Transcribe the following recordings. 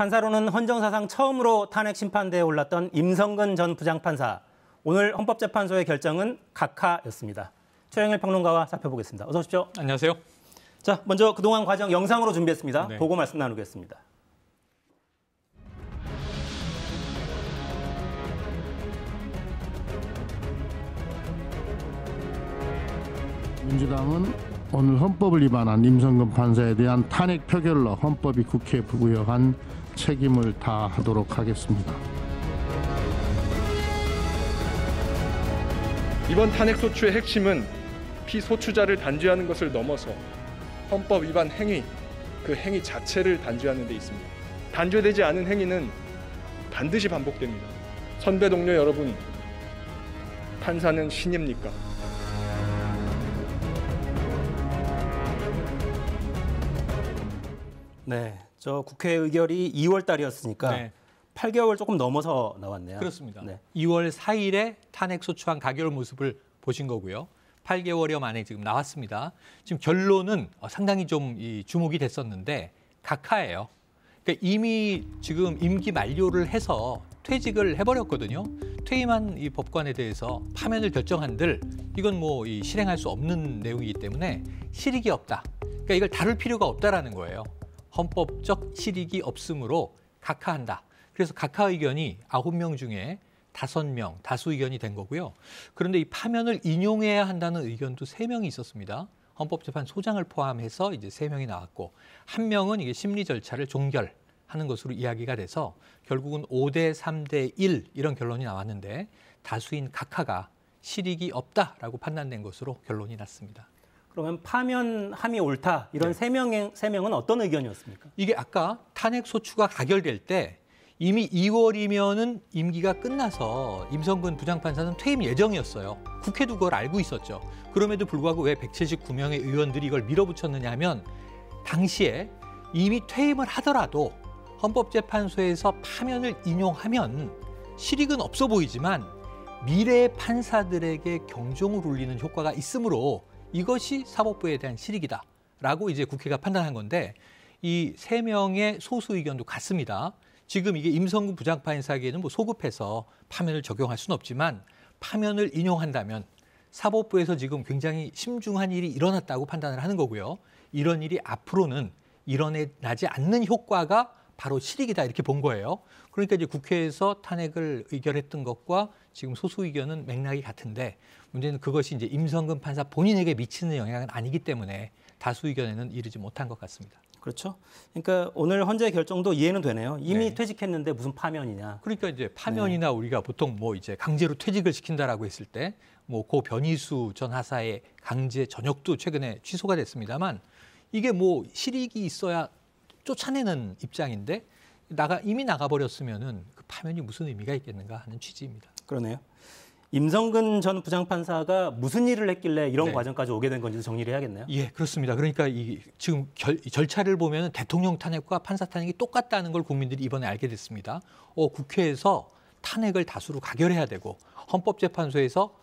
판사로는 헌정사상 처음으로 탄핵 심판대에 올랐던 임성근 전 부장판사. 오늘 헌법재판소의 결정은 각하였습니다. 최영일 평론가와 살펴보겠습니다. 어서 오십시오. 안녕하세요. 자, 먼저 그동안 과정 영상으로 준비했습니다. 네. 보고 말씀 나누겠습니다. 민주당은 오늘 헌법을 위반한 임성근 판사에 대한 탄핵 표결로 헌법이 국회에 부여한 책임을 다하도록 하겠습니다. 이번 탄핵 소추의 핵심은 피소추자를 단죄하는 것을 넘어서 헌법 위반 행위, 그 행위 자체를 단죄하는 데 있습니다. 단죄되지 않은 행위는 반드시 반복됩니다. 선배 동료 여러분, 판사는 신입니까? 네, 저 국회 의결이 2월 달이었으니까 네. 8개월 조금 넘어서 나왔네요. 그렇습니다. 네. 2월 4일에 탄핵 소추안 가결 모습을 보신 거고요. 8개월여 만에 지금 나왔습니다. 지금 결론은 상당히 좀 주목이 됐었는데 각하예요. 그러니까 이미 지금 임기 만료를 해서 퇴직을 해버렸거든요. 퇴임한 이 법관에 대해서 파면을 결정한들 이건 뭐 실행할 수 없는 내용이기 때문에 실익이 없다. 그러니까 이걸 다룰 필요가 없다라는 거예요. 헌법적 실익이 없으므로 각하한다. 그래서 각하 의견이 9명 중에 5명 다수 의견이 된 거고요. 그런데 이 파면을 인용해야 한다는 의견도 3명이 있었습니다. 헌법재판소장을 포함해서 이제 3명이 나왔고 1명은 이게 심리 절차를 종결하는 것으로 이야기가 돼서 결국은 5대 3대 1 이런 결론이 나왔는데 다수인 각하가 실익이 없다라고 판단된 것으로 결론이 났습니다. 그러면 파면함이 옳다. 이런 세 명은 어떤 의견이었습니까? 이게 아까 탄핵 소추가 가결될 때 이미 2월이면은 임기가 끝나서 임성근 부장판사는 퇴임 예정이었어요. 국회도 그걸 알고 있었죠. 그럼에도 불구하고 왜 179명의 의원들이 이걸 밀어붙였느냐 하면 당시에 이미 퇴임을 하더라도 헌법재판소에서 파면을 인용하면 실익은 없어 보이지만 미래의 판사들에게 경종을 울리는 효과가 있으므로 이것이 사법부에 대한 실익이다라고 이제 국회가 판단한 건데 이 3명의 소수 의견도 같습니다. 지금 이게 임성근 부장판사에게는 뭐 소급해서 파면을 적용할 수는 없지만 파면을 인용한다면 사법부에서 지금 굉장히 심중한 일이 일어났다고 판단을 하는 거고요. 이런 일이 앞으로는 일어나지 않는 효과가 바로 실익이다 이렇게 본 거예요. 그러니까 이제 국회에서 탄핵을 의결했던 것과 지금 소수 의견은 맥락이 같은데 문제는 그것이 이제 임성근 판사 본인에게 미치는 영향은 아니기 때문에 다수 의견에는 이르지 못한 것 같습니다. 그렇죠. 그러니까 오늘 헌재 결정도 이해는 되네요. 이미 네. 퇴직했는데 무슨 파면이냐. 그러니까 이제 파면이나 우리가 보통 뭐 이제 강제로 퇴직을 시킨다라고 했을 때 뭐 고 변희수 전 하사의 강제 전역도 최근에 취소가 됐습니다만 이게 뭐 실익이 있어야 쫓아내는 입장인데 이미 나가버렸으면은 그 파면이 무슨 의미가 있겠는가 하는 취지입니다. 그러네요. 임성근 전 부장판사가 무슨 일을 했길래 이런 네. 과정까지 오게 된 건지 정리를 해야겠네요. 예, 그렇습니다. 그러니까 지금 절차를 보면 대통령 탄핵과 판사 탄핵이 똑같다는 걸 국민들이 이번에 알게 됐습니다. 국회에서 탄핵을 다수로 가결해야 되고 헌법재판소에서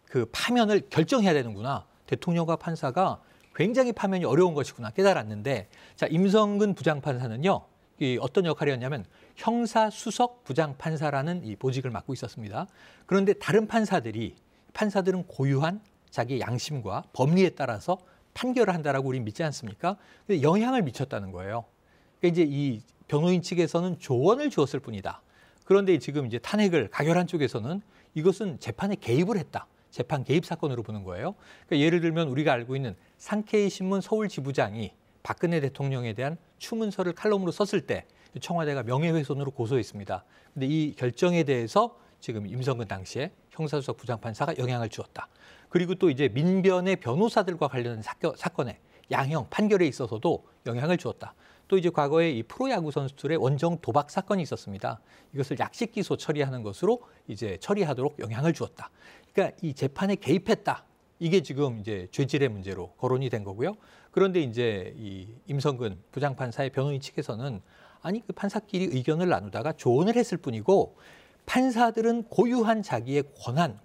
그 파면을 결정해야 되는구나. 대통령과 판사가 굉장히 파면이 어려운 것이구나 깨달았는데 자 임성근 부장판사는요. 어떤 역할이었냐면 형사수석 부장판사라는 이 보직을 맡고 있었습니다. 그런데 다른 판사들은 고유한 자기의 양심과 법리에 따라서 판결을 한다라고 우리는 믿지 않습니까? 근데 영향을 미쳤다는 거예요. 그러니까 이제 이 변호인 측에서는 조언을 주었을 뿐이다. 그런데 지금 이제 탄핵을 가결한 쪽에서는 이것은 재판에 개입을 했다. 재판 개입 사건으로 보는 거예요. 그러니까 예를 들면 우리가 알고 있는 상케이 신문 서울 지부장이 박근혜 대통령에 대한 추문서를 칼럼으로 썼을 때 청와대가 명예훼손으로 고소했습니다. 그런데 이 결정에 대해서 지금 임성근 당시에 형사수석 부장판사가 영향을 주었다. 그리고 또 이제 민변의 변호사들과 관련된 사건에 양형 판결에 있어서도 영향을 주었다. 또 이제 과거에 이 프로야구 선수들의 원정 도박 사건이 있었습니다. 이것을 약식 기소 처리하는 것으로 이제 처리하도록 영향을 주었다. 그러니까 이 재판에 개입했다. 이게 지금 이제 죄질의 문제로 거론이 된 거고요. 그런데 이제 이 임성근 부장판사의 변호인 측에서는 아니 그 판사끼리 의견을 나누다가 조언을 했을 뿐이고 판사들은 고유한 자기의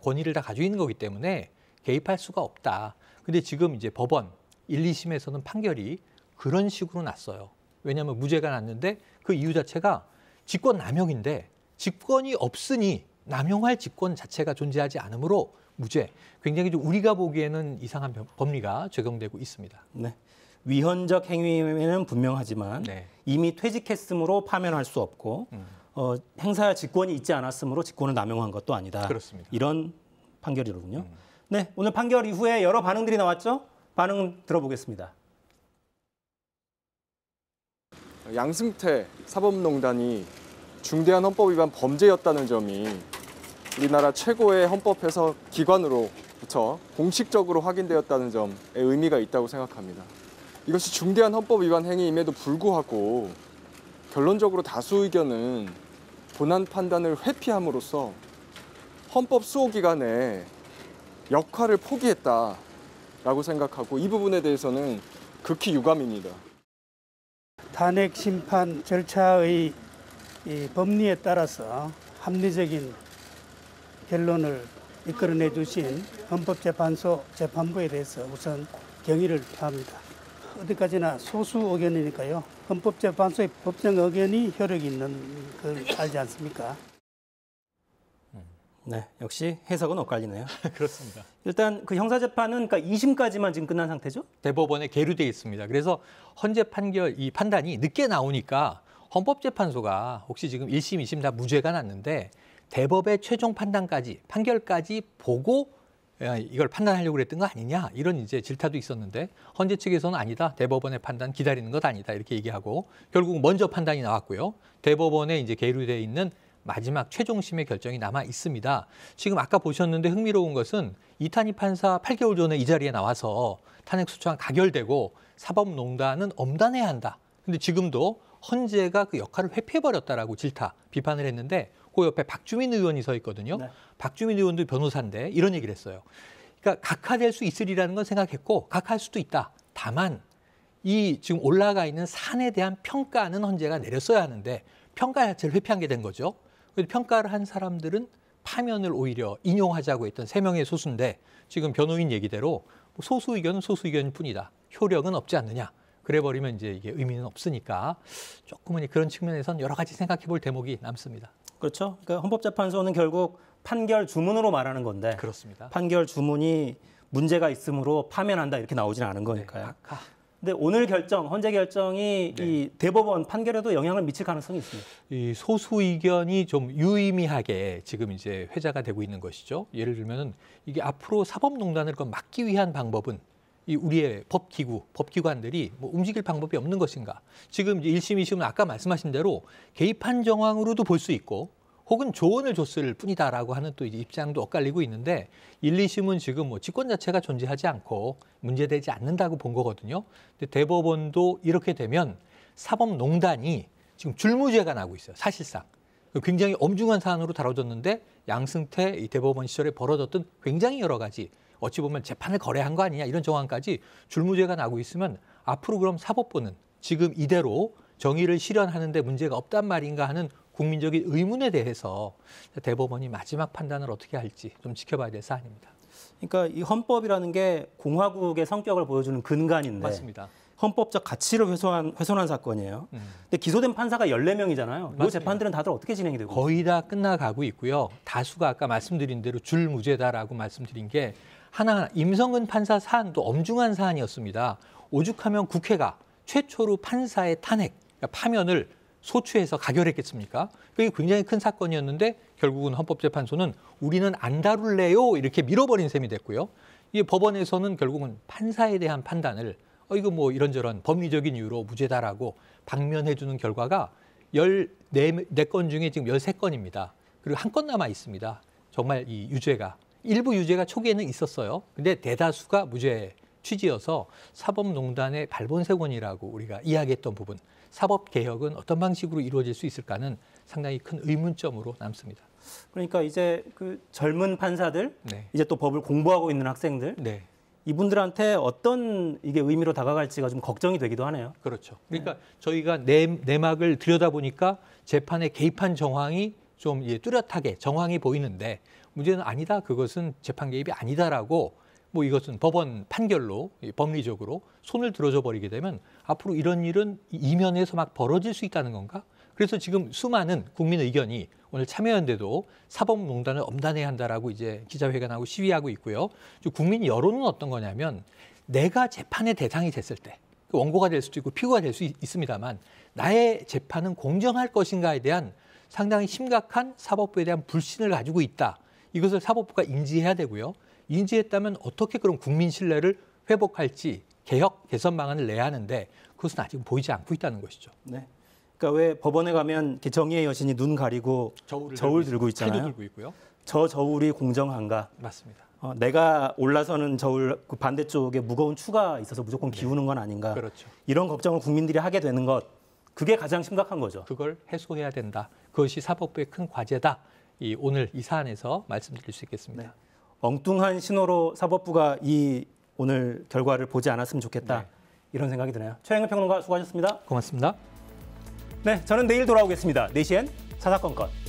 권위를 다 가지고 있는 거기 때문에 개입할 수가 없다. 근데 지금 이제 법원 1, 2심에서는 판결이 그런 식으로 났어요. 왜냐하면 무죄가 났는데 그 이유 자체가 직권 남용인데 직권이 없으니 남용할 직권 자체가 존재하지 않으므로 무죄. 굉장히 좀 우리가 보기에는 이상한 법리가 적용되고 있습니다. 네. 위헌적 행위는 분명하지만 네. 이미 퇴직했으므로 파면할 수 없고 행사할 직권이 있지 않았으므로 직권을 남용한 것도 아니다. 그렇습니다. 이런 판결이로군요. 네, 오늘 판결 이후에 여러 반응들이 나왔죠. 반응 들어보겠습니다. 양승태 사법농단이 중대한 헌법 위반 범죄였다는 점이 우리나라 최고의 헌법 해석 기관으로부터 공식적으로 확인되었다는 점에 의미가 있다고 생각합니다. 이것이 중대한 헌법 위반 행위임에도 불구하고 결론적으로 다수 의견은 본안 판단을 회피함으로써 헌법 수호기관의 역할을 포기했다라고 생각하고 이 부분에 대해서는 극히 유감입니다. 탄핵 심판 절차의 이 법리에 따라서 합리적인 결론을 이끌어내 주신 헌법재판소 재판부에 대해서 우선 경의를 표합니다. 어디까지나 소수 의견이니까요. 헌법재판소의 법정 의견이 효력이 있는 걸 알지 않습니까? 네, 역시 해석은 엇갈리네요. 그렇습니다. 일단 그 형사재판은 그러니까 2심까지만 지금 끝난 상태죠? 대법원에 계류돼 있습니다. 그래서 헌재 판결 이 판단이 늦게 나오니까 헌법재판소가 혹시 지금 1심, 2심 다 무죄가 났는데 대법의 최종 판결까지 보고 이걸 판단하려고 그랬던 거 아니냐 이런 이제 질타도 있었는데 헌재 측에서는 아니다. 대법원의 판단 기다리는 것 아니다. 이렇게 얘기하고 결국 먼저 판단이 나왔고요. 대법원에 이제 계류돼 있는 마지막 최종심의 결정이 남아 있습니다. 지금 아까 보셨는데 흥미로운 것은 이탄희 판사 8개월 전에 이 자리에 나와서 탄핵 소추안 가결되고 사법농단은 엄단해야 한다. 근데 지금도 헌재가 그 역할을 회피해버렸다라고 질타, 비판을 했는데 그 옆에 박주민 의원이 서 있거든요. 네. 박주민 의원도 변호사인데 이런 얘기를 했어요. 그러니까 각하될 수 있으리라는 건 생각했고 각하할 수도 있다. 다만 이 지금 올라가 있는 사안에 대한 평가는 헌재가 내렸어야 하는데 평가 자체를 회피한 게 된 거죠. 그래서 평가를 한 사람들은 파면을 오히려 인용하자고 했던 3명의 소수인데 지금 변호인 얘기대로 소수 의견은 소수 의견일 뿐이다. 효력은 없지 않느냐. 그래버리면 이제 이게 의미는 없으니까 조금은 그런 측면에서는 여러 가지 생각해 볼 대목이 남습니다. 그렇죠. 그러니까 헌법재판소는 결국 판결 주문으로 말하는 건데 그렇습니다. 판결 주문이 문제가 있으므로 파면한다 이렇게 나오지는 않은 거니까요. 네, 근데 오늘 헌재 결정이 네. 이 대법원 판결에도 영향을 미칠 가능성이 있습니다. 이 소수 의견이 좀 유의미하게 지금 이제 회자가 되고 있는 것이죠. 예를 들면은 이게 앞으로 사법농단을 막기 위한 방법은 이 우리의 법기관들이 뭐 움직일 방법이 없는 것인가? 지금 이제 1심, 2심은 아까 말씀하신 대로 개입한 정황으로도 볼 수 있고 혹은 조언을 줬을 뿐이다라고 하는 또 이제 입장도 엇갈리고 있는데 1, 2심은 지금 뭐 직권 자체가 존재하지 않고 문제되지 않는다고 본 거거든요. 근데 대법원도 이렇게 되면 사법농단이 지금 줄무죄가 나고 있어요. 사실상. 굉장히 엄중한 사안으로 다뤄졌는데 양승태 이 대법원 시절에 벌어졌던 굉장히 여러 가지 어찌 보면 재판을 거래한 거 아니냐 이런 정황까지 줄무죄가 나고 있으면 앞으로 그럼 사법부는 지금 이대로 정의를 실현하는 데 문제가 없단 말인가 하는 국민적인 의문에 대해서 대법원이 마지막 판단을 어떻게 할지 좀 지켜봐야 될 사안입니다. 그러니까 이 헌법이라는 게 공화국의 성격을 보여주는 근간인데 맞습니다. 헌법적 가치를 훼손한 사건이에요. 근데 기소된 판사가 14명이잖아요. 이 재판들은 다들 어떻게 진행이 되고 있어요? 거의 다 끝나가고 있고요. 다수가 아까 말씀드린 대로 줄무죄다라고 말씀드린 게 하나하나 임성근 판사 사안도 엄중한 사안이었습니다. 오죽하면 국회가 최초로 판사의 탄핵, 그러니까 파면을 소추해서 가결했겠습니까? 그게 굉장히 큰 사건이었는데 결국은 헌법재판소는 우리는 안 다룰래요 이렇게 밀어버린 셈이 됐고요. 이 법원에서는 결국은 판사에 대한 판단을 이거 뭐 이런저런 법리적인 이유로 무죄다라고 방면해주는 결과가 14건 중에 지금 13건입니다. 그리고 한 건 남아 있습니다. 정말 이 유죄가. 일부 유죄가 초기에는 있었어요. 근데 대다수가 무죄 취지여서 사법농단의 발본색원이라고 우리가 이야기했던 부분. 사법개혁은 어떤 방식으로 이루어질 수 있을까는 상당히 큰 의문점으로 남습니다. 그러니까 이제 그 젊은 판사들, 네. 이제 또 법을 공부하고 있는 학생들, 네. 이분들한테 어떤 이게 의미로 다가갈지가 좀 걱정이 되기도 하네요. 그렇죠. 그러니까 저희가 내막을 들여다보니까 재판에 개입한 정황이 좀 뚜렷하게 정황이 보이는데 문제는 아니다. 그것은 재판 개입이 아니다라고 뭐 이것은 법원 판결로 법리적으로 손을 들어줘 버리게 되면 앞으로 이런 일은 이면에서 막 벌어질 수 있다는 건가? 그래서 지금 수많은 국민 의견이 오늘 참여연대도 사법농단을 엄단해야 한다라고 이제 기자회견하고 시위하고 있고요. 국민 여론은 어떤 거냐면 내가 재판의 대상이 됐을 때 원고가 될 수도 있고 피고가 될 수 있습니다만 나의 재판은 공정할 것인가에 대한 상당히 심각한 사법부에 대한 불신을 가지고 있다. 이것을 사법부가 인지해야 되고요. 인지했다면 어떻게 그런 국민 신뢰를 회복할지 개혁, 개선 방안을 내야 하는데 그것은 아직 보이지 않고 있다는 것이죠. 네. 그러니까 왜 법원에 가면 이렇게 정의의 여신이 눈 가리고 저울 들고 있잖아요. 칼도 들고 있고요. 저 저울이 공정한가? 맞습니다. 내가 올라서는 저울 그 반대쪽에 무거운 추가 있어서 무조건 기우는 건 아닌가? 그렇죠. 이런 걱정을 국민들이 하게 되는 것, 그게 가장 심각한 거죠. 그걸 해소해야 된다. 그것이 사법부의 큰 과제다. 오늘 이 사안에서 말씀드릴 수 있겠습니다. 네. 엉뚱한 신호로 사법부가 이 오늘 결과를 보지 않았으면 좋겠다. 네. 이런 생각이 드네요. 최영일 평론가 수고하셨습니다. 고맙습니다. 네, 저는 내일 돌아오겠습니다. 4시엔 사사건건.